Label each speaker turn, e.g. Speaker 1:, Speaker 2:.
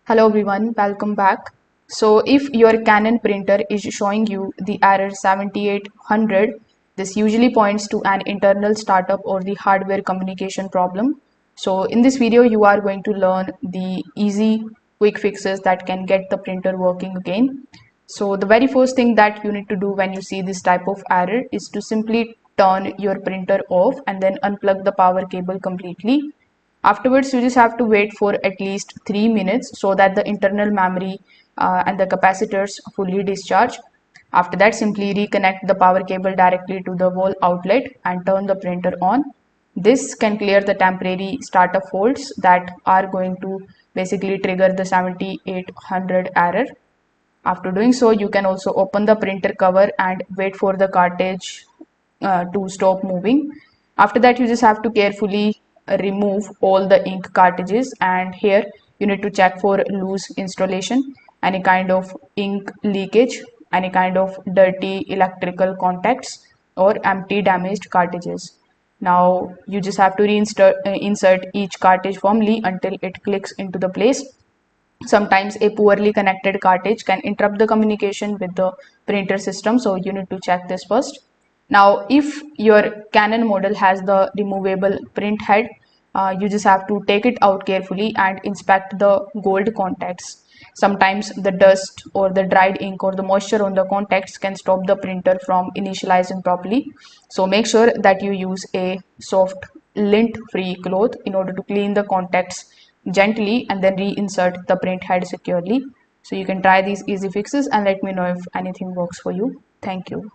Speaker 1: Hello everyone, welcome back. So if your Canon printer is showing you the error 7800, this usually points to an internal startup or the hardware communication problem. So in this video, you are going to learn the easy quick fixes that can get the printer working again. So the very first thing that you need to do when you see this type of error is to simply turn your printer off and then unplug the power cable completely. Afterwards, you just have to wait for at least 3 minutes so that the internal memory and the capacitors fully discharge. After that, simply reconnect the power cable directly to the wall outlet and turn the printer on. This can clear the temporary startup faults that are going to basically trigger the 7800 error. After doing so, you can also open the printer cover and wait for the cartridge to stop moving. After that, you just have to carefully remove all the ink cartridges, and here you need to check for loose installation, any kind of ink leakage, any kind of dirty electrical contacts, or empty damaged cartridges. Now you just have to insert each cartridge firmly until it clicks into the place. Sometimes a poorly connected cartridge can interrupt the communication with the printer system, so you need to check this first. Now if your Canon model has the removable print head, you just have to take it out carefully and inspect the gold contacts. Sometimes the dust or the dried ink or the moisture on the contacts can stop the printer from initializing properly, so make sure that you use a soft lint free cloth in order to clean the contacts gently and then reinsert the print head securely. So you can try these easy fixes and let me know if anything works for you. Thank you.